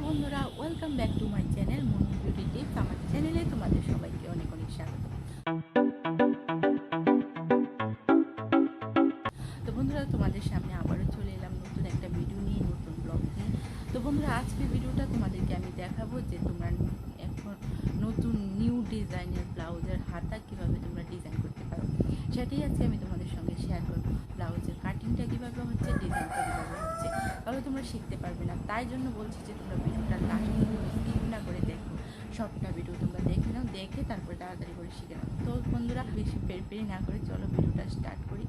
বন্ধুরা, welcome back to my channel Manu beauty tips. আমার চ্যানেলে তোমাদের সবাইকে অনেক অনেক স্বাগত। তো বন্ধুরা, তোমাদের সামনে আবারও চলে এলাম নতুন একটা ভিডিও নিয়ে, নতুন ব্লগ নিয়ে। তো বন্ধুরা, আজকে ভিডিওটা তোমাদেরকে আমি দেখাবো যে তোমরা এখন নতুন নিউ ডিজাইনের ব্লাউজের হাতা কীভাবে তোমরা ডিজাইন করতে পারো, সেটাই আজকে আমি তোমাদের সঙ্গে শেয়ার করবো। ব্লাউজের কাটিংটা কীভাবে হচ্ছে, ডিজাইনটা কীভাবে হচ্ছে, তাহলে তোমরা শিখতে পারবে না। তাই জন্য বলছি যে তোমরা ভিডিওটা লাস্ট স্কিপ না করে দেখো, সবটা ভিডিও তোমরা দেখে নাও, দেখে তারপরে তাড়াতাড়ি করে শিখে নাও। তো বন্ধুরা, বেশি পেরি না করে চলো ভিডিওটা স্টার্ট করি।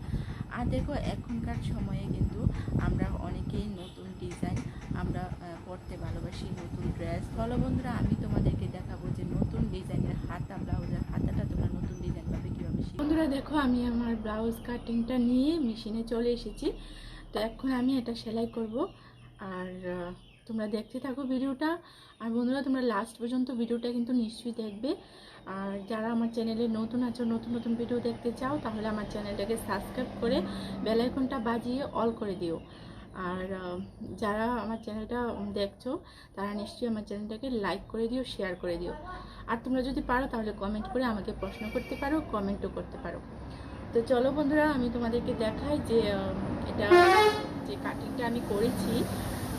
আর দেখো, এখনকার সময়ে কিন্তু আমরা অনেকেই নতুন ডিজাইন আমরা পরতে ভালোবাসি, নতুন ড্রেস। চলো বন্ধুরা, আমি তোমাদেরকে দেখাবো যে নতুন ডিজাইনের হাতা, ব্লাউজের হাতাটা তোমরা নতুন ডিজাইন পাবে কীভাবে শিখবে। বন্ধুরা দেখো, আমি আমার ব্লাউজ কাটিংটা নিয়ে মেশিনে চলে এসেছি। তো এখন আমি এটা সেলাই করব, আর তোমরা দেখতে থাকো ভিডিওটা। আর বন্ধুরা, তোমরা লাস্ট পর্যন্ত ভিডিওটা কিন্তু নিশ্চয়ই দেখবে। আর যারা আমার চ্যানেলে নতুন আছো, নতুন নতুন ভিডিও দেখতে চাও, তাহলে আমার চ্যানেলটাকে সাবস্ক্রাইব করে বেল আইকনটা বাজিয়ে অল করে দিও। আর যারা আমার চ্যানেলটা দেখছো, তারা নিশ্চয়ই আমার চ্যানেলটাকে লাইক করে দিও, শেয়ার করে দিও। আর তোমরা যদি পারো তাহলে কমেন্ট করে আমাকে প্রশ্ন করতে পারো, কমেন্টও করতে পারো। তো চলো বন্ধুরা, আমি তোমাদেরকে দেখাই যে এটা যে কাটিংটা আমি করেছি,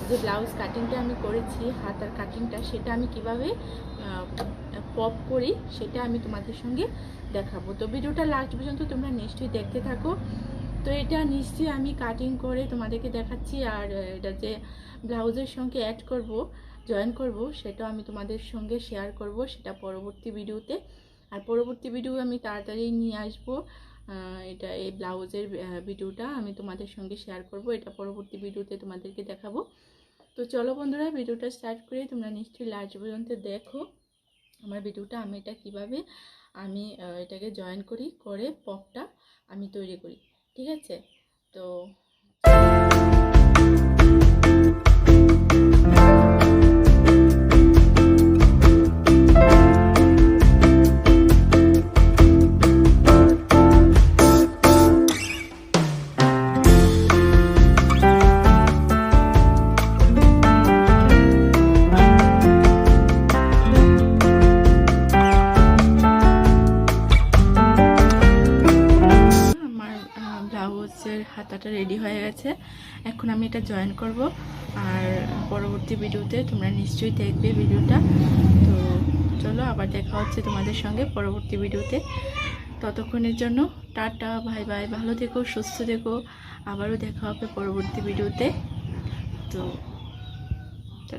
যে ব্লাউজ কাটিংটা আমি করেছি, হাতার কাটিংটা, সেটা আমি কিভাবে পপ করি সেটা আমি তোমাদের সঙ্গে দেখাবো। তো ভিডিওটা লাস্ট পর্যন্ত তোমরা নিশ্চয়ই দেখতে থাকো। তো এটা নিশ্চয়ই আমি কাটিং করে তোমাদেরকে দেখাচ্ছি, আর এটা যে ব্লাউজের সঙ্গে অ্যাড করব, জয়েন করব, সেটাও আমি তোমাদের সঙ্গে শেয়ার করব, সেটা পরবর্তী ভিডিওতে। আর পরবর্তী ভিডিও আমি তাড়াতাড়ি নিয়ে আসবো। এটা এই ব্লাউজের ভিডিওটা আমি তোমাদের সঙ্গে শেয়ার করব, এটা পরবর্তী ভিডিওতে তোমাদেরকে দেখাবো। তো চলো বন্ধুরা, ভিডিওটা স্টার্ট করে তোমরা নিশ্চয়ই লাস্ট পর্যন্ত দেখো আমার ভিডিওটা, আমি এটা কিভাবে আমি এটাকে জয়েন করি, করে পপটা আমি তৈরি করি। ঠিক আছে? তো ব্লাউজের হাতাটা রেডি হয়ে গেছে। এখন আমি এটা জয়েন করব, আর পরবর্তী ভিডিওতে তোমরা নিশ্চয়ই দেখবে ভিডিওটা। তো চলো, আবার দেখা হচ্ছে তোমাদের সঙ্গে পরবর্তী ভিডিওতে। ততক্ষণের জন্য টাটা, বাই বাই, ভালো থেকো, সুস্থ থেকো। আবারও দেখা হবে পরবর্তী ভিডিওতে। তো